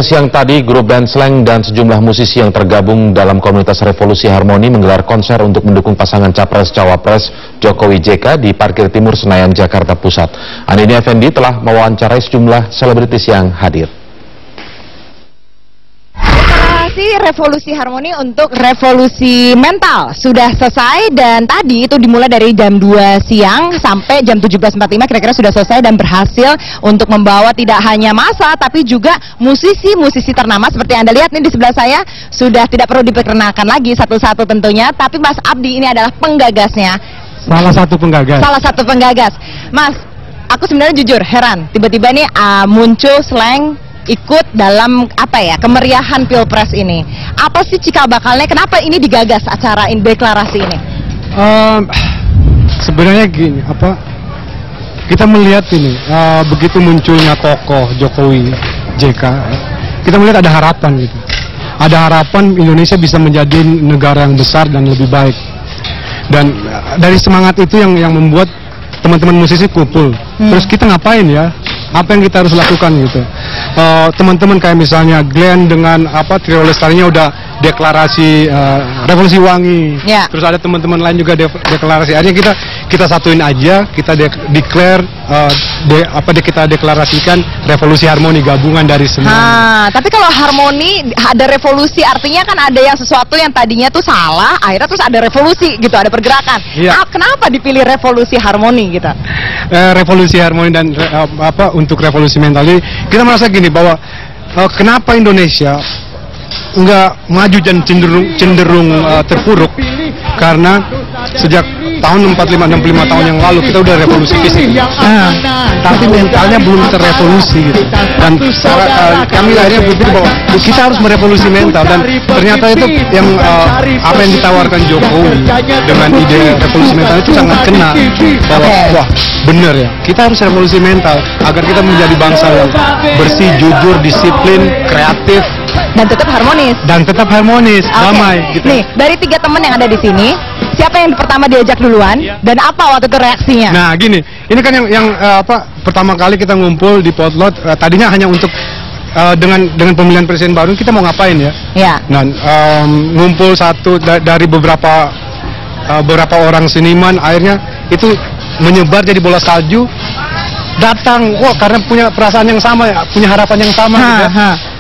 siang tadi, grup band Slank dan sejumlah musisi yang tergabung dalam komunitas Revolusi Harmoni menggelar konser untuk mendukung pasangan Capres-Cawapres Jokowi JK di Parkir Timur Senayan, Jakarta Pusat. Andini Effendi telah mewawancarai sejumlah selebritis yang hadir. Revolusi Harmoni untuk revolusi mental sudah selesai, dan tadi itu dimulai dari jam 2 siang sampai jam 17.45 kira-kira sudah selesai dan berhasil untuk membawa tidak hanya massa tapi juga musisi-musisi ternama seperti yang Anda lihat nih di sebelah saya. Sudah tidak perlu diperkenalkan lagi satu-satu tentunya, tapi Mas Abdi ini adalah penggagasnya. Salah satu penggagas. Mas, aku sebenarnya jujur heran tiba-tiba nih muncul Slank ikut dalam kemeriahan Pilpres ini. Apa sih cikal bakalnya? Kenapa ini digagas acara deklarasi ini? Sebenarnya gini, kita melihat ini begitu munculnya tokoh Jokowi JK, kita melihat ada harapan gitu. Ada harapan Indonesia bisa menjadi negara yang besar dan lebih baik. Dan dari semangat itu yang membuat teman-teman musisi kumpul. Terus kita ngapain ya? Apa yang kita harus lakukan gitu? Teman-teman kayak misalnya Glenn dengan Trio Lestarinya udah deklarasi Revolusi Wangi. Yeah. Terus ada teman-teman lain juga deklarasi. Akhirnya kita satuin aja, kita declare kita deklarasikan Revolusi Harmoni, gabungan dari semua. Tapi kalau harmoni ada revolusi, artinya kan ada yang sesuatu yang tadinya tuh salah, akhirnya terus ada revolusi gitu, ada pergerakan. Yeah. Kenapa dipilih Revolusi Harmoni gitu? Revolusi Harmoni dan untuk revolusi mental ini kita merasa gini bahwa kenapa Indonesia nggak maju dan cenderung terpuruk, karena sejak tahun 65 tahun yang lalu kita udah revolusi fisik, tapi mentalnya belum terrevolusi gitu. Dan kami akhirnya berpikir bahwa kita harus merevolusi mental, dan ternyata itu yang apa yang ditawarkan Jokowi dengan ide revolusi mental itu sangat kena, bahwa wah bener ya, kita harus revolusi mental agar kita menjadi bangsa yang bersih, jujur, disiplin, kreatif, dan tetap harmonis. Damai gitu. Nih, dari 3 teman yang ada di sini, siapa yang pertama diajak duluan dan apa waktu itu reaksinya? Nah gini, ini kan yang pertama kali kita ngumpul di Potlot, tadinya hanya untuk dengan pemilihan presiden baru kita mau ngapain ya? Ya. Nah, ngumpul satu dari beberapa orang seniman, akhirnya itu menyebar jadi bola salju. Datang, karena punya perasaan yang sama, punya harapan yang sama gitu.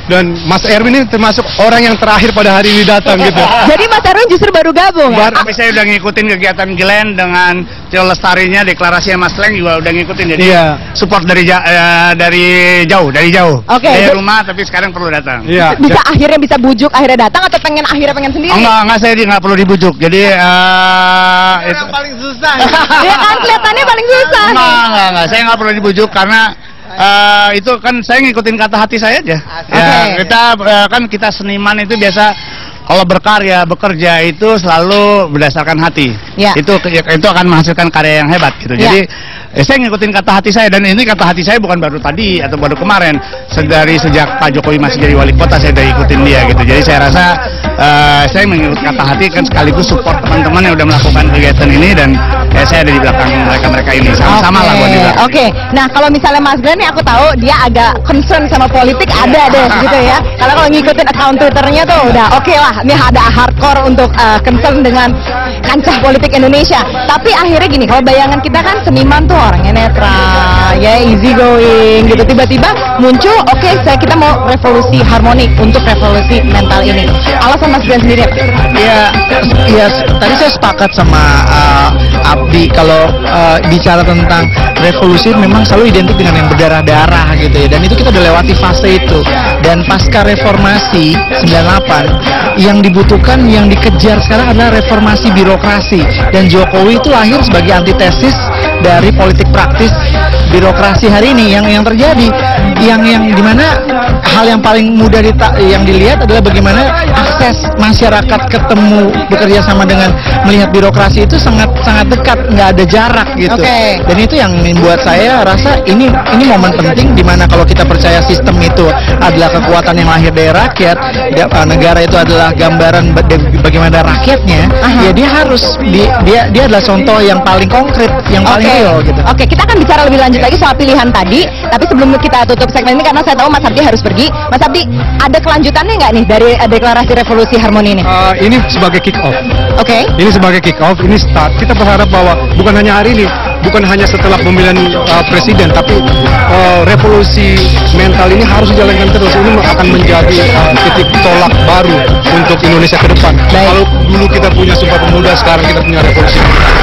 Dan Mas Erwin ini termasuk orang yang terakhir pada hari ini datang gitu. Jadi Mas Erwin justru baru gabung. Tapi saya udah ngikutin kegiatan Glenn dengan Trio Lestarinya, deklarasinya Mas Slank juga udah ngikutin. Jadi support dari jauh. Dari rumah, tapi sekarang perlu datang. Akhirnya bisa bujuk, akhirnya datang, atau pengen sendiri? Enggak, saya nggak perlu dibujuk. Jadi itu yang paling susah. Iya kan, kelihatannya paling susah. Enggak, saya nggak perlu dibujuk karena itu kan saya ngikutin kata hati saya aja. Kita seniman itu biasa kalau bekerja itu selalu berdasarkan hati. Itu akan menghasilkan karya yang hebat gitu. Jadi saya ngikutin kata hati saya, dan ini kata hati saya bukan baru tadi atau baru kemarin. Dari sejak Pak Jokowi masih jadi wali kota saya udah ikutin dia gitu. Jadi saya rasa saya mengikut kata hati kan sekaligus support teman-teman yang udah melakukan kegiatan ini, dan saya ada di belakang mereka ini, sama-sama lah buat juga. Nah kalau misalnya Mas Glenn nih, aku tahu dia agak concern sama politik, ada deh gitu ya. Kalau ngikutin account Twitternya tuh udah oke lah, ini ada hardcore untuk concern dengan kancah politik Indonesia. Tapi akhirnya gini, kalau bayangan kita kan seniman tuh orangnya netral, ya easy going gitu. Tiba-tiba muncul, kita mau revolusi harmoni untuk revolusi mental ini. Alasan Mas Glenn sendiri apa? Ya, tadi saya sepakat sama Abdi kalau bicara tentang revolusi memang selalu identik dengan yang berdarah-darah gitu ya. Dan itu kita udah lewati fase itu. Dan pasca reformasi 98, yang dibutuhkan, yang dikejar sekarang adalah reformasi birokrasi. Dan Jokowi itu lahir sebagai antitesis dari politik praktis birokrasi hari ini. Yang terjadi, yang dimana hal yang paling mudah yang dilihat adalah bagaimana akses masyarakat ketemu, bekerja sama dengan melihat birokrasi itu sangat dekat, nggak ada jarak gitu. Dan itu yang membuat saya rasa ini momen penting, dimana kalau kita percaya sistem itu adalah kekuatan yang lahir dari rakyat, negara itu adalah gambaran bagaimana rakyatnya, ya dia harus dia adalah contoh yang paling konkret, yang paling real gitu. Kita akan bicara lebih lanjut lagi soal pilihan tadi, tapi sebelum kita tutup menutup segmen ini karena saya tahu Mas Abdi harus pergi. Mas Abdi, ada kelanjutannya nggak nih dari deklarasi revolusi harmoni ini? Ini sebagai kick off. Oke. Ini sebagai kick off, ini start. Kita berharap bahwa bukan hanya hari ini, bukan hanya setelah pemilihan presiden, tapi revolusi mental ini harus dijalankan terus. Ini akan menjadi titik tolak baru untuk Indonesia ke depan. Kalau dulu kita punya Sumpah Pemuda, sekarang kita punya revolusi mental.